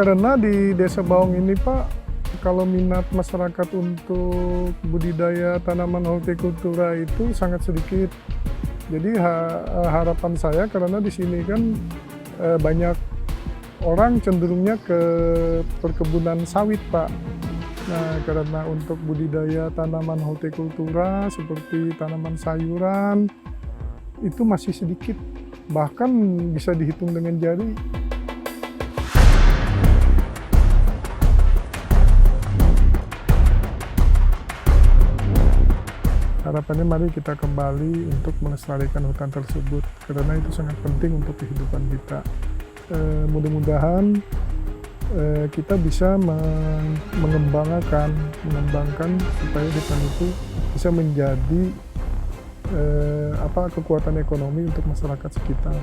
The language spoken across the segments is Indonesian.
Karena di Desa Baung ini Pak, kalau minat masyarakat untuk budidaya tanaman hortikultura itu sangat sedikit. Jadi harapan saya karena di sini kan banyak orang cenderungnya ke perkebunan sawit Pak. Nah, karena untuk budidaya tanaman hortikultura seperti tanaman sayuran itu masih sedikit, bahkan bisa dihitung dengan jari. Harapannya mari kita kembali untuk melestarikan hutan tersebut, karena itu sangat penting untuk kehidupan kita. Mudah-mudahan kita bisa mengembangkan supaya hutan itu bisa menjadi kekuatan ekonomi untuk masyarakat sekitar.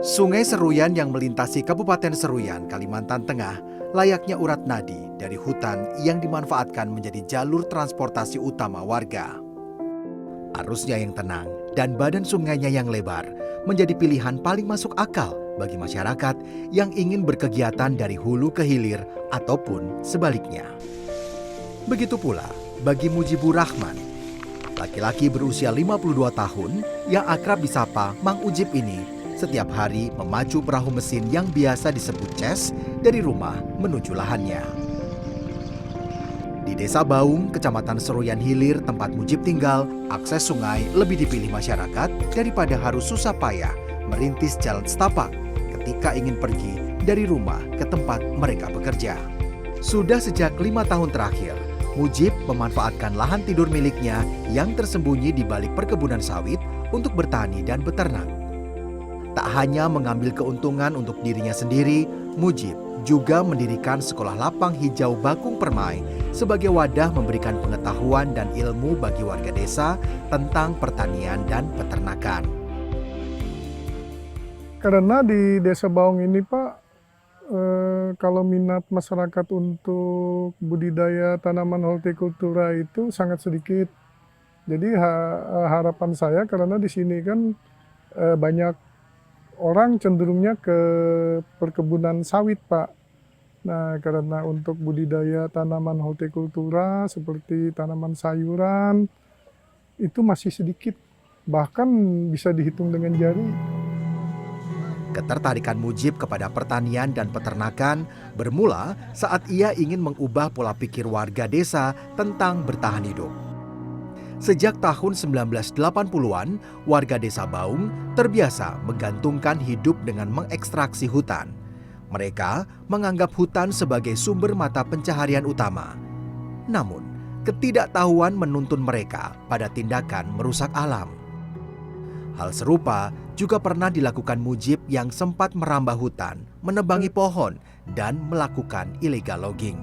Sungai Seruyan yang melintasi Kabupaten Seruyan, Kalimantan Tengah, layaknya urat nadi dari hutan yang dimanfaatkan menjadi jalur transportasi utama warga. Arusnya yang tenang dan badan sungainya yang lebar menjadi pilihan paling masuk akal bagi masyarakat yang ingin berkegiatan dari hulu ke hilir ataupun sebaliknya. Begitu pula bagi Mujibur Rahman, laki-laki berusia 52 tahun yang akrab disapa Mang Ujib ini setiap hari memacu perahu mesin yang biasa disebut ces dari rumah menuju lahannya. Di Desa Baung, Kecamatan Seruyan Hilir, tempat Mujib tinggal, akses sungai lebih dipilih masyarakat daripada harus susah payah merintis jalan setapak ketika ingin pergi dari rumah ke tempat mereka bekerja. Sudah sejak 5 tahun terakhir, Mujib memanfaatkan lahan tidur miliknya yang tersembunyi di balik perkebunan sawit untuk bertani dan beternak. Tak hanya mengambil keuntungan untuk dirinya sendiri, Mujib juga mendirikan sekolah lapang hijau Bakung Permai sebagai wadah memberikan pengetahuan dan ilmu bagi warga desa tentang pertanian dan peternakan. Karena di Desa Baung ini Pak, kalau minat masyarakat untuk budidaya tanaman hortikultura itu sangat sedikit. Jadi harapan saya karena di sini kan banyak orang cenderungnya ke perkebunan sawit Pak. Nah, karena untuk budidaya tanaman hortikultura seperti tanaman sayuran itu masih sedikit, bahkan bisa dihitung dengan jari. Ketertarikan Mujib kepada pertanian dan peternakan bermula saat ia ingin mengubah pola pikir warga desa tentang bertahan hidup. Sejak tahun 1980-an, warga Desa Baung terbiasa menggantungkan hidup dengan mengekstraksi hutan. Mereka menganggap hutan sebagai sumber mata pencaharian utama. Namun, ketidaktahuan menuntun mereka pada tindakan merusak alam. Hal serupa juga pernah dilakukan Mujib yang sempat merambah hutan, menebangi pohon, dan melakukan illegal logging.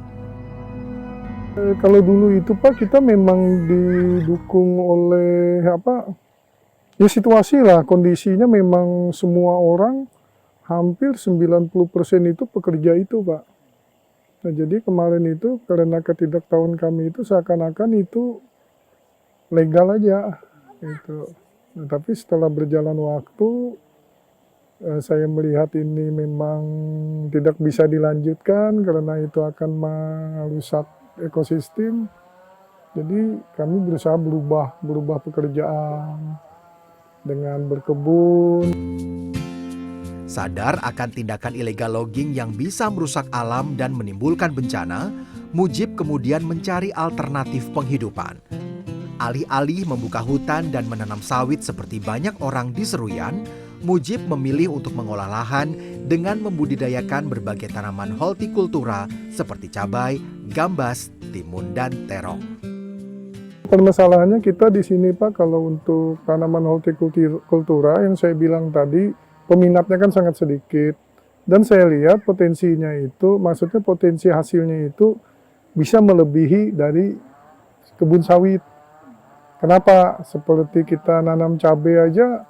Kalau dulu itu Pak, kita memang didukung oleh situasi lah, kondisinya memang semua orang, hampir 90% itu pekerja itu Pak. Nah jadi kemarin itu karena ketidaktahuan kami itu seakan-akan itu legal aja. Gitu. Nah, tapi setelah berjalan waktu, saya melihat ini memang tidak bisa dilanjutkan karena itu akan merusak ekosistem. Jadi kami berusaha berubah pekerjaan dengan berkebun. Sadar akan tindakan illegal logging yang bisa merusak alam dan menimbulkan bencana, Mujib kemudian mencari alternatif penghidupan. Alih-alih membuka hutan dan menanam sawit seperti banyak orang di Seruyan, Mujib memilih untuk mengolah lahan dengan membudidayakan berbagai tanaman hortikultura seperti cabai, gambas, timun, dan terong. Permasalahannya kita di sini Pak, kalau untuk tanaman hortikultura yang saya bilang tadi, peminatnya kan sangat sedikit. Dan saya lihat potensinya itu, maksudnya potensi hasilnya itu bisa melebihi dari kebun sawit. Kenapa? Seperti kita nanam cabai aja,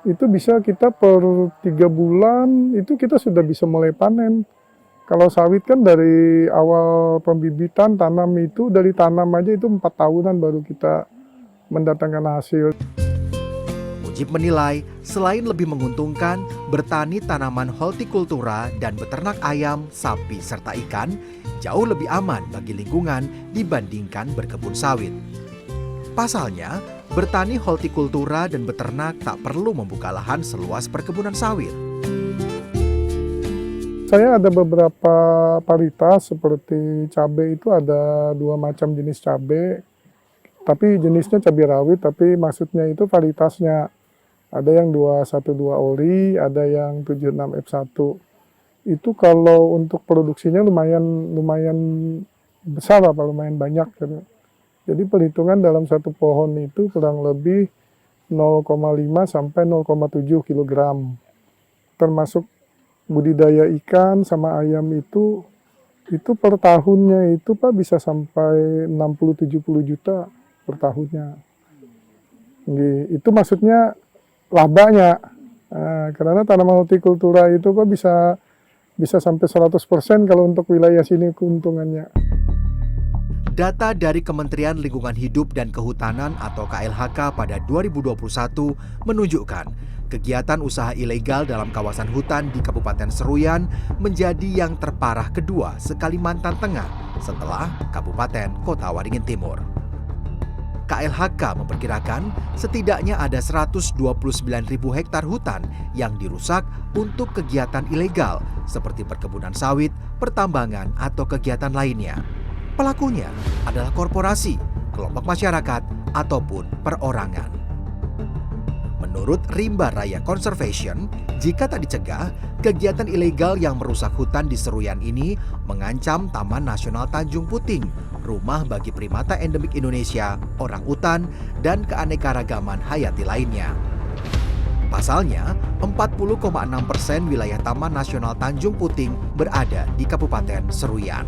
itu bisa kita per 3 bulan, itu kita sudah bisa mulai panen. Kalau sawit kan dari awal pembibitan tanam itu, dari tanam aja itu 4 tahunan baru kita mendatangkan hasil. Mujib menilai, selain lebih menguntungkan, bertani tanaman hortikultura dan beternak ayam, sapi, serta ikan jauh lebih aman bagi lingkungan dibandingkan berkebun sawit. Pasalnya, bertani hortikultura dan beternak tak perlu membuka lahan seluas perkebunan sawit. Saya ada beberapa varietas seperti cabai itu ada 2 macam jenis cabai, tapi jenisnya cabai rawit, tapi maksudnya itu varietasnya. Ada yang 212 ori, ada yang 76 F1. Itu kalau untuk produksinya lumayan besar apa lumayan banyak gitu. Jadi perhitungan dalam satu pohon itu kurang lebih 0,5 sampai 0,7 kg. Termasuk budidaya ikan sama ayam itu per tahunnya itu Pak bisa sampai 60-70 juta per tahunnya. Itu maksudnya labanya. Nah, karena tanaman hortikultura itu Pak bisa sampai 100% kalau untuk wilayah sini keuntungannya. Data dari Kementerian Lingkungan Hidup dan Kehutanan atau KLHK pada 2021 menunjukkan kegiatan usaha ilegal dalam kawasan hutan di Kabupaten Seruyan menjadi yang terparah kedua se-Kalimantan Tengah setelah Kabupaten Kota Waringin Timur. KLHK memperkirakan setidaknya ada 129.000 hektar hutan yang dirusak untuk kegiatan ilegal seperti perkebunan sawit, pertambangan, atau kegiatan lainnya. Pelakunya adalah korporasi, kelompok masyarakat, ataupun perorangan. Menurut Rimba Raya Conservation, jika tak dicegah, kegiatan ilegal yang merusak hutan di Seruyan ini mengancam Taman Nasional Tanjung Puting, rumah bagi primata endemik Indonesia, orang utan, dan keanekaragaman hayati lainnya. Pasalnya, 40,6% wilayah Taman Nasional Tanjung Puting berada di Kabupaten Seruyan.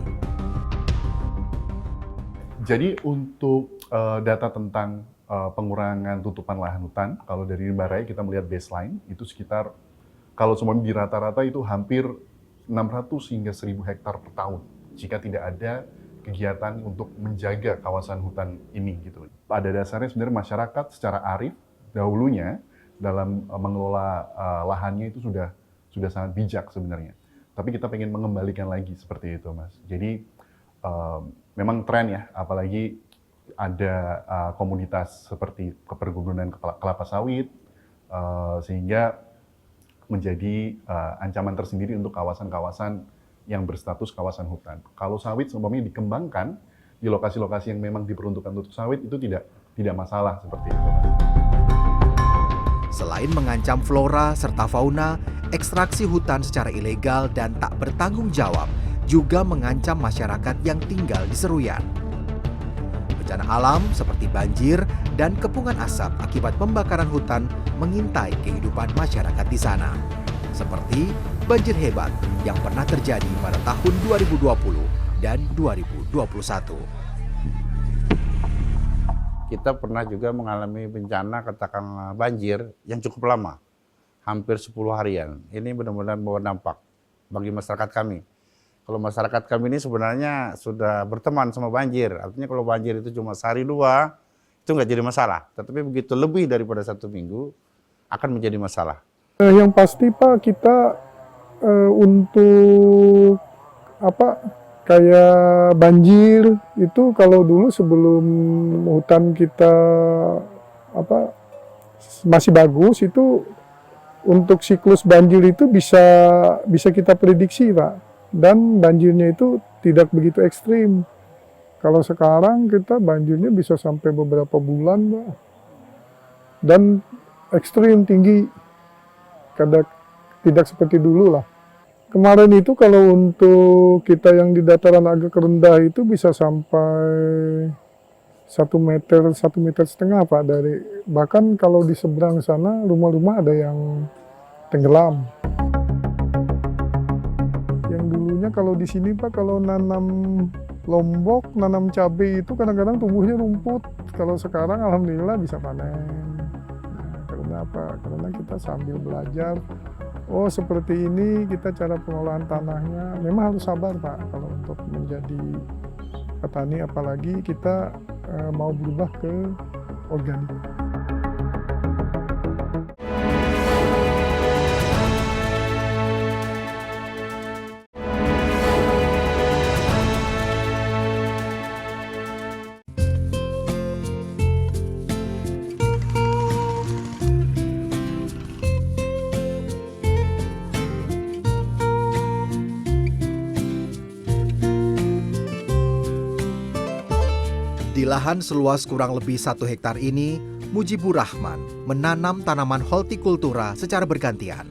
Jadi untuk data tentang pengurangan tutupan lahan hutan, kalau dari Rimba Raya kita melihat baseline, itu sekitar, kalau semuanya di rata-rata itu hampir 600 hingga 1.000 hektar per tahun, jika tidak ada kegiatan untuk menjaga kawasan hutan ini gitu. Pada dasarnya sebenarnya masyarakat secara arif dahulunya dalam mengelola lahannya itu sudah sangat bijak sebenarnya. Tapi kita pengen mengembalikan lagi seperti itu, Mas. Jadi memang tren ya, apalagi ada komunitas seperti keperkebunan kelapa sawit, sehingga menjadi ancaman tersendiri untuk kawasan-kawasan yang berstatus kawasan hutan. Kalau sawit umpamanya dikembangkan di lokasi-lokasi yang memang diperuntukkan untuk sawit, itu tidak masalah seperti itu. Selain mengancam flora serta fauna, ekstraksi hutan secara ilegal dan tak bertanggung jawab juga mengancam masyarakat yang tinggal di Seruyan. Bencana alam seperti banjir dan kepungan asap akibat pembakaran hutan mengintai kehidupan masyarakat di sana. Seperti banjir hebat yang pernah terjadi pada tahun 2020 dan 2021. Kita pernah juga mengalami bencana katakanlah banjir yang cukup lama, hampir 10 harian. Ini benar-benar membawa dampak bagi masyarakat kami. Kalau masyarakat kami ini sebenarnya sudah berteman sama banjir, artinya kalau banjir itu cuma sehari dua, itu nggak jadi masalah. Tetapi begitu lebih daripada 1 minggu, akan menjadi masalah. Yang pasti Pak, kita untuk kayak banjir itu kalau dulu sebelum hutan kita masih bagus, itu untuk siklus banjir itu bisa kita prediksi Pak, dan banjirnya itu tidak begitu ekstrim. Kalau sekarang kita banjirnya bisa sampai beberapa bulan Pak, dan ekstrim tinggi, kadang tidak seperti dulu lah. Kemarin itu kalau untuk kita yang di dataran agak rendah itu bisa sampai 1,5 meter Pak, bahkan kalau di seberang sana rumah-rumah ada yang tenggelam. dulunya kalau di sini Pak, kalau nanam lombok, nanam cabai itu kadang-kadang tumbuhnya rumput. Kalau sekarang alhamdulillah bisa panen. Nah, karena apa? Karena kita sambil belajar, oh seperti ini kita cara pengolahan tanahnya. Memang harus sabar Pak kalau untuk menjadi petani, apalagi kita mau berubah ke organik. Di lahan seluas kurang lebih 1 hektar ini, Mujibur Rahman menanam tanaman hortikultura secara bergantian.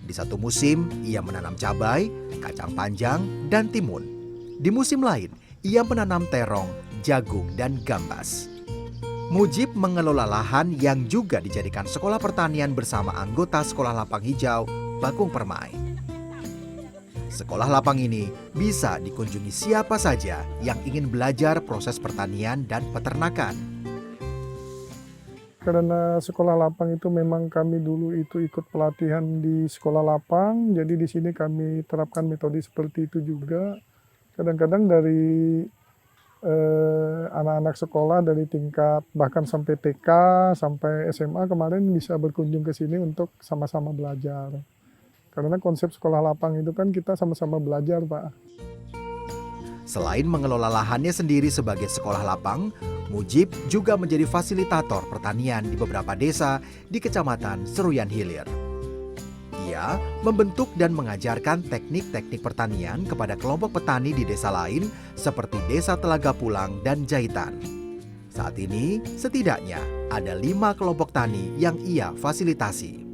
Di satu musim, ia menanam cabai, kacang panjang, dan timun. Di musim lain, ia menanam terong, jagung, dan gambas. Mujib mengelola lahan yang juga dijadikan sekolah pertanian bersama anggota Sekolah Lapang Hijau, Bakung Permai. Sekolah lapang ini bisa dikunjungi siapa saja yang ingin belajar proses pertanian dan peternakan. Karena sekolah lapang itu memang kami dulu itu ikut pelatihan di sekolah lapang, jadi di sini kami terapkan metode seperti itu juga. Kadang-kadang dari anak-anak sekolah dari tingkat bahkan sampai TK, sampai SMA kemarin bisa berkunjung ke sini untuk sama-sama belajar. Karena konsep sekolah lapang itu kan kita sama-sama belajar, Pak. Selain mengelola lahannya sendiri sebagai sekolah lapang, Mujib juga menjadi fasilitator pertanian di beberapa desa di Kecamatan Seruyan Hilir. Ia membentuk dan mengajarkan teknik-teknik pertanian kepada kelompok petani di desa lain seperti Desa Telaga Pulang dan Jahitan. Saat ini, setidaknya ada 5 kelompok tani yang ia fasilitasi.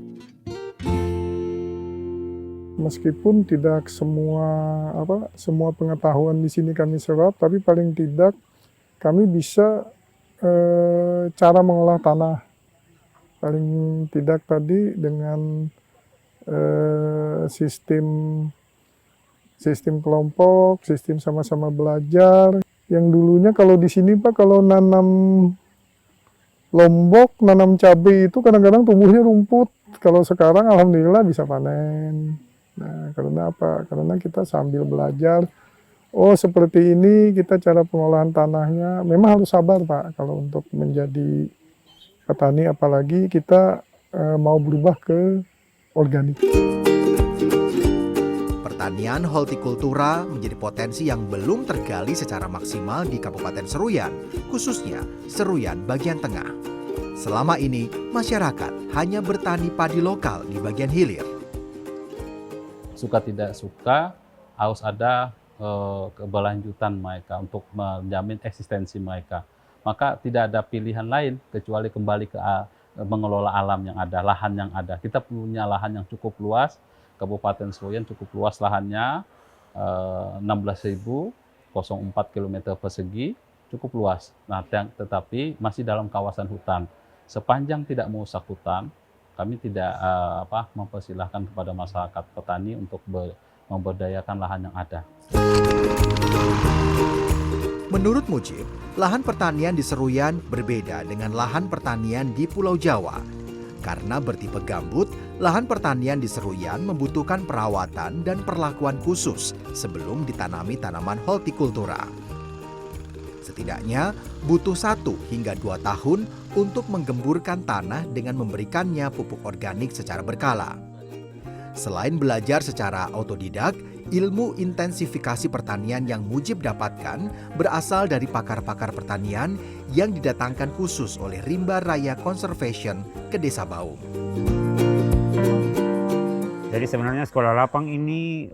Meskipun tidak semua pengetahuan di sini kami serap, tapi paling tidak kami bisa cara mengolah tanah. Paling tidak tadi dengan sistem kelompok, sistem sama-sama belajar. Yang dulunya kalau di sini Pak, kalau nanam lombok, nanam cabai itu kadang-kadang tumbuhnya rumput. Kalau sekarang alhamdulillah bisa panen. Nah, karena apa? Karena kita sambil belajar, oh seperti ini kita cara pengolahan tanahnya. Memang harus sabar Pak kalau untuk menjadi petani, apalagi kita mau berubah ke organik. Pertanian hortikultura menjadi potensi yang belum tergali secara maksimal di Kabupaten Seruyan, khususnya Seruyan bagian tengah. Selama ini, masyarakat hanya bertani padi lokal di bagian hilir. Suka tidak suka harus ada keberlanjutan mereka untuk menjamin eksistensi mereka. Maka tidak ada pilihan lain kecuali kembali ke mengelola alam yang ada, lahan yang ada. Kita punya lahan yang cukup luas, Kabupaten Seruyan cukup luas lahannya, 16.004 km persegi, cukup luas. Nah, tetapi masih dalam kawasan hutan. Sepanjang tidak merusak hutan, kami tidak mempersilahkan kepada masyarakat petani untuk memberdayakan lahan yang ada. Menurut Mujib, lahan pertanian di Seruyan berbeda dengan lahan pertanian di Pulau Jawa. Karena bertipe gambut, lahan pertanian di Seruyan membutuhkan perawatan dan perlakuan khusus sebelum ditanami tanaman hortikultura. Setidaknya butuh 1 hingga 2 tahun untuk menggemburkan tanah dengan memberikannya pupuk organik secara berkala. Selain belajar secara otodidak, ilmu intensifikasi pertanian yang Mujib dapatkan berasal dari pakar-pakar pertanian yang didatangkan khusus oleh Rimba Raya Conservation ke Desa Baung. Jadi sebenarnya sekolah lapang ini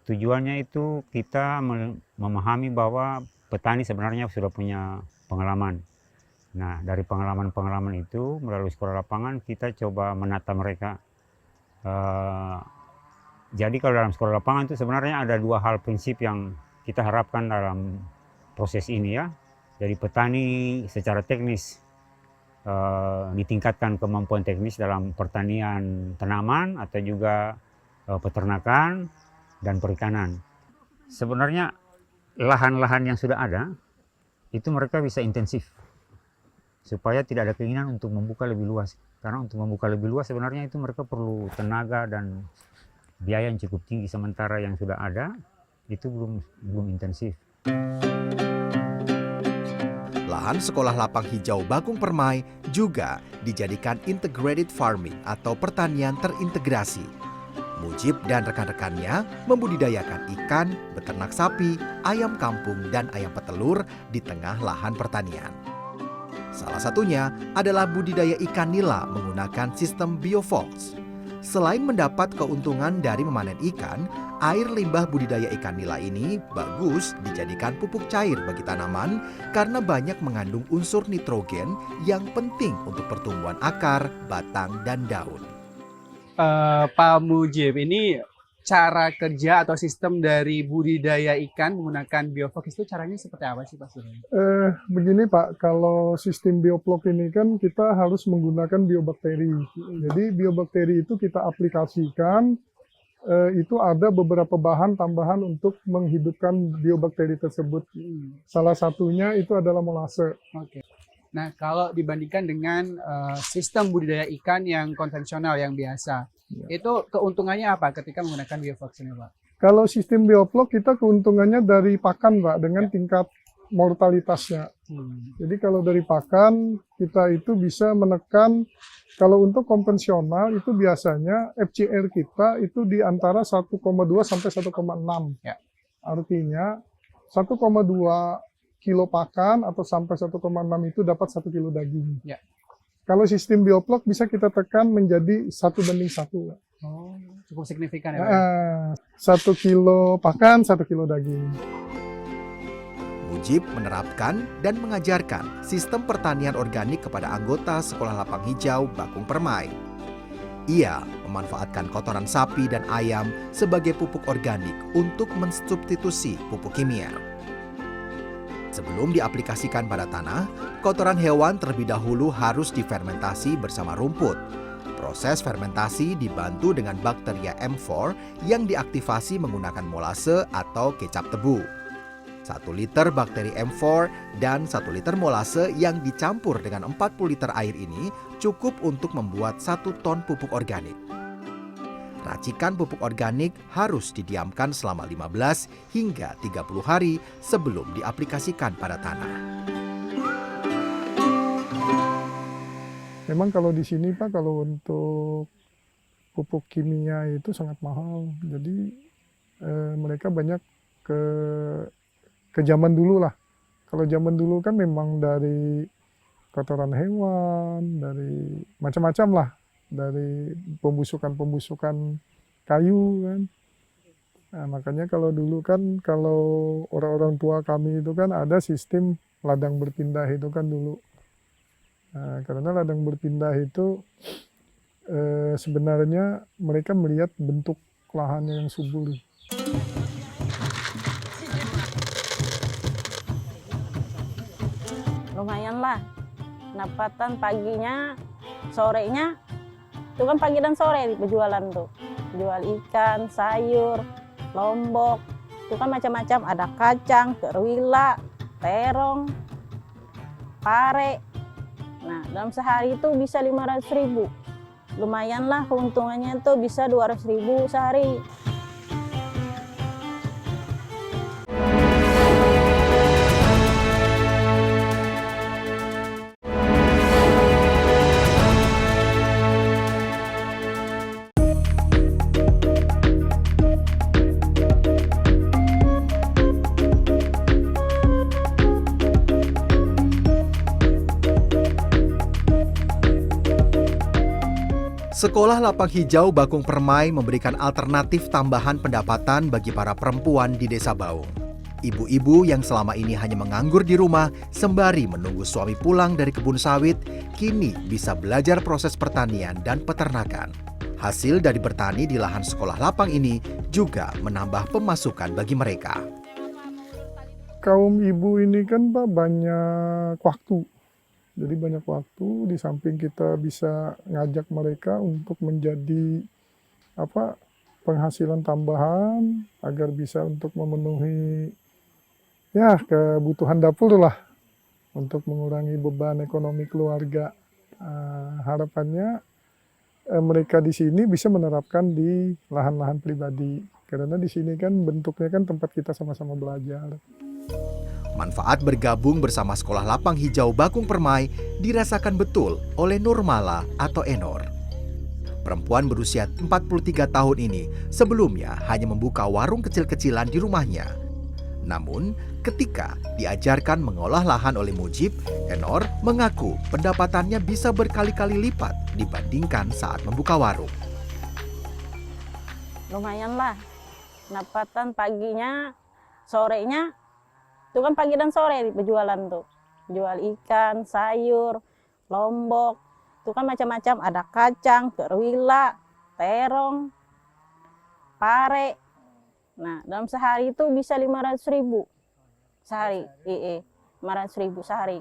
tujuannya itu kita memahami bahwa petani sebenarnya sudah punya pengalaman. Nah, dari pengalaman-pengalaman itu melalui sekolah lapangan kita coba menata mereka. Jadi kalau dalam sekolah lapangan itu sebenarnya ada 2 hal prinsip yang kita harapkan dalam proses ini ya. Jadi petani secara teknis ditingkatkan kemampuan teknis dalam pertanian tanaman atau juga peternakan. dan perikanan. Sebenarnya lahan-lahan yang sudah ada itu mereka bisa intensif supaya tidak ada keinginan untuk membuka lebih luas. Karena untuk membuka lebih luas sebenarnya itu mereka perlu tenaga dan biaya yang cukup tinggi, sementara yang sudah ada itu belum intensif. Lahan sekolah lapang hijau Bakung Permai juga dijadikan integrated farming atau pertanian terintegrasi. Mujib dan rekan-rekannya membudidayakan ikan, beternak sapi, ayam kampung, dan ayam petelur di tengah lahan pertanian. Salah satunya adalah budidaya ikan nila menggunakan sistem bioflocs. Selain mendapat keuntungan dari memanen ikan, air limbah budidaya ikan nila ini bagus dijadikan pupuk cair bagi tanaman karena banyak mengandung unsur nitrogen yang penting untuk pertumbuhan akar, batang, dan daun. Pak Mujib, ini cara kerja atau sistem dari budidaya ikan menggunakan biofloc itu caranya seperti apa sih Pak sebenarnya? Begini Pak, kalau sistem biofloc ini kan kita harus menggunakan biobakteri. Jadi biobakteri itu kita aplikasikan, itu ada beberapa bahan tambahan untuk menghidupkan biobakteri tersebut. Salah satunya itu adalah molase. Oke. Nah, kalau dibandingkan dengan sistem budidaya ikan yang konvensional, yang biasa, itu keuntungannya apa ketika menggunakan biofloc ini, Pak? Kalau sistem biofloc kita keuntungannya dari pakan, Pak, dengan tingkat mortalitasnya. Jadi kalau dari pakan kita itu bisa menekan, kalau untuk konvensional itu biasanya FCR kita itu di antara 1,2 sampai 1,6. Ya. Artinya 1,2 kilo pakan atau sampai 1,6 itu dapat 1 kilo daging. Ya. Kalau sistem biofloc bisa kita tekan menjadi 1:1. Oh, cukup signifikan ya, Pak? Ya? 1 kilo pakan, 1 kilo daging. Mujib menerapkan dan mengajarkan sistem pertanian organik kepada anggota Sekolah Lapang Hijau Bakung Permai. Ia memanfaatkan kotoran sapi dan ayam sebagai pupuk organik untuk mensubstitusi pupuk kimia. Sebelum diaplikasikan pada tanah, kotoran hewan terlebih dahulu harus difermentasi bersama rumput. Proses fermentasi dibantu dengan bakteria M4 yang diaktifasi menggunakan molase atau kecap tebu. 1 liter bakteri M4 dan 1 liter molase yang dicampur dengan 40 liter air ini cukup untuk membuat 1 ton pupuk organik. Racikan pupuk organik harus didiamkan selama 15 hingga 30 hari sebelum diaplikasikan pada tanah. Memang kalau di sini Pak, kalau untuk pupuk kimia itu sangat mahal. Jadi mereka banyak ke zaman dulu lah. Kalau zaman dulu kan memang dari kotoran hewan, dari macam-macam lah. Dari pembusukan kayu kan. Nah, makanya kalau dulu kan, kalau orang-orang tua kami itu kan ada sistem ladang berpindah itu kan dulu. Nah, karena ladang berpindah itu sebenarnya mereka melihat bentuk lahannya yang subur. Lumayan lah, pendapatan paginya, sorenya, itu kan pagi dan sore berjualan tuh. Jual ikan, sayur, lombok, itu kan macam-macam, ada kacang, kerwila, terong, pare. Nah, dalam sehari itu bisa 500.000. Lumayan lah keuntungannya tuh bisa 200.000 sehari. Sekolah Lapang Hijau Bakung Permai memberikan alternatif tambahan pendapatan bagi para perempuan di Desa Baung. Ibu-ibu yang selama ini hanya menganggur di rumah sembari menunggu suami pulang dari kebun sawit, kini bisa belajar proses pertanian dan peternakan. Hasil dari bertani di lahan sekolah lapang ini juga menambah pemasukan bagi mereka. Kaum ibu ini kan Pak banyak waktu. Jadi banyak waktu, di samping kita bisa ngajak mereka untuk menjadi penghasilan tambahan agar bisa untuk memenuhi ya kebutuhan dapur lah, untuk mengurangi beban ekonomi keluarga. Harapannya mereka di sini bisa menerapkan di lahan-lahan pribadi, karena di sini kan bentuknya kan tempat kita sama-sama belajar. Manfaat bergabung bersama Sekolah Lapang Hijau Bakung Permai dirasakan betul oleh Nurmala atau Enor. Perempuan berusia 43 tahun ini sebelumnya hanya membuka warung kecil-kecilan di rumahnya. Namun, ketika diajarkan mengolah lahan oleh Mujib, Enor mengaku pendapatannya bisa berkali-kali lipat dibandingkan saat membuka warung. Lumayan lah, pendapatan paginya, sorenya, itu kan pagi dan sore berjualan tuh. Jual ikan, sayur, lombok, itu kan macam-macam, ada kacang, kerwila, terong, pare. Nah, dalam sehari itu bisa 500.000 sehari, 500.000 sehari.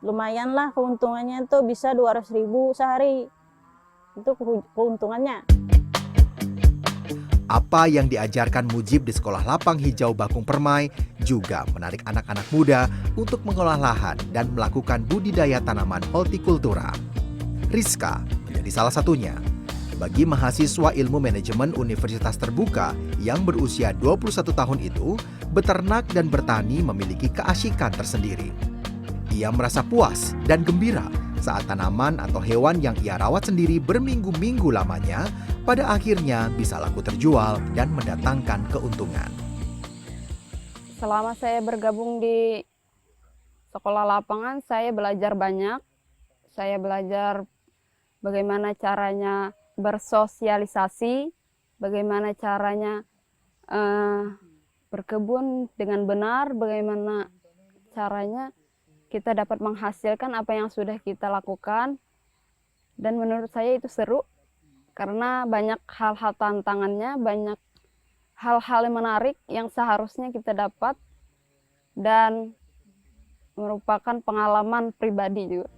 Lumayan lah keuntungannya itu bisa 200.000 sehari. Itu keuntungannya. Apa yang diajarkan Mujib di Sekolah Lapang Hijau Bakung Permai juga menarik anak-anak muda untuk mengolah lahan dan melakukan budidaya tanaman hortikultura. Rizka menjadi salah satunya. Bagi mahasiswa ilmu manajemen Universitas Terbuka yang berusia 21 tahun itu, beternak dan bertani memiliki keasyikan tersendiri. Ia merasa puas dan gembira saat tanaman atau hewan yang ia rawat sendiri berminggu-minggu lamanya pada akhirnya bisa laku terjual dan mendatangkan keuntungan. Selama saya bergabung di sekolah lapangan, saya belajar banyak. Saya belajar bagaimana caranya bersosialisasi, bagaimana caranya berkebun dengan benar, bagaimana caranya kita dapat menghasilkan apa yang sudah kita lakukan. Dan menurut saya itu seru, karena banyak hal-hal tantangannya, banyak hal-hal yang menarik yang seharusnya kita dapat, dan merupakan pengalaman pribadi juga.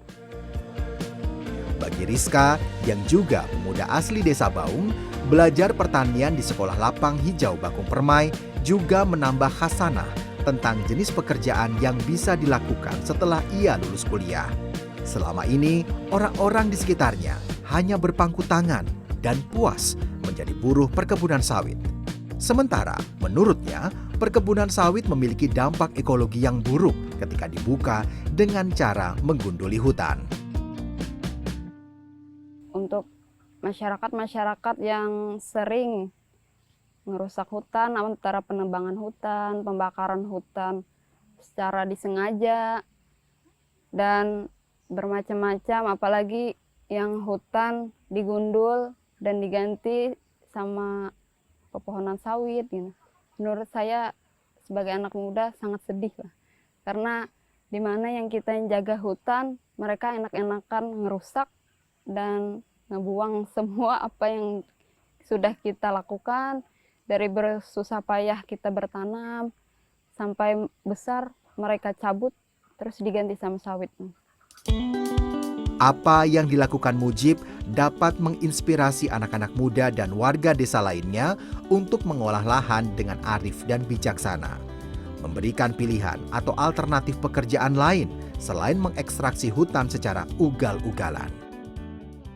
Bagi Rizka, yang juga pemuda asli Desa Baung, belajar pertanian di Sekolah Lapang Hijau Bakung Permai juga menambah khasanah tentang jenis pekerjaan yang bisa dilakukan setelah ia lulus kuliah. Selama ini, orang-orang di sekitarnya hanya berpangku tangan dan puas menjadi buruh perkebunan sawit. Sementara, menurutnya, perkebunan sawit memiliki dampak ekologi yang buruk ketika dibuka dengan cara menggunduli hutan. Untuk masyarakat-masyarakat yang sering merusak hutan, antara penebangan hutan, pembakaran hutan secara disengaja, dan bermacam-macam, apalagi yang hutan digundul dan diganti sama pepohonan sawit gitu. Menurut saya sebagai anak muda sangat sedih lah, karena di mana yang kita jaga hutan, mereka enak-enakan ngerusak dan ngebuang semua apa yang sudah kita lakukan. Dari bersusah payah kita bertanam sampai besar, mereka cabut terus diganti sama sawit. Apa yang dilakukan Mujib dapat menginspirasi anak-anak muda dan warga desa lainnya untuk mengolah lahan dengan arif dan bijaksana. Memberikan pilihan atau alternatif pekerjaan lain selain mengekstraksi hutan secara ugal-ugalan.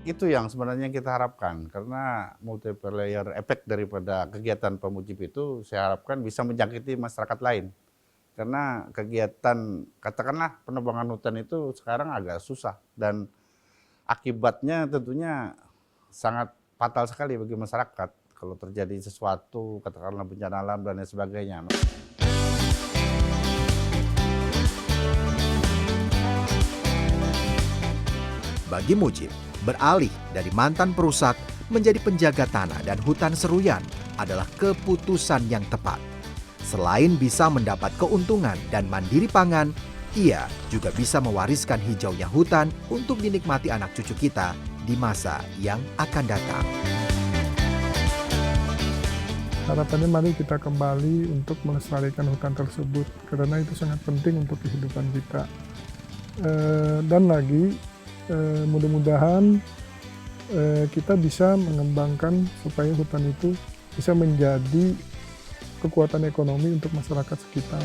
Itu yang sebenarnya kita harapkan, karena multiplayer efek daripada kegiatan Pemujib itu saya harapkan bisa menjangkiti masyarakat lain. Karena kegiatan, katakanlah penebangan hutan itu sekarang agak susah, dan akibatnya tentunya sangat fatal sekali bagi masyarakat kalau terjadi sesuatu, katakanlah bencana alam dan lain sebagainya. Bagi Mujib, beralih dari mantan perusak menjadi penjaga tanah dan hutan Seruyan adalah keputusan yang tepat. Selain bisa mendapat keuntungan dan mandiri pangan, ia juga bisa mewariskan hijaunya hutan untuk dinikmati anak cucu kita di masa yang akan datang. Harapannya mari kita kembali untuk melestarikan hutan tersebut, karena itu sangat penting untuk kehidupan kita. Dan lagi, mudah-mudahan kita bisa mengembangkan supaya hutan itu bisa menjadi kekuatan ekonomi untuk masyarakat sekitar.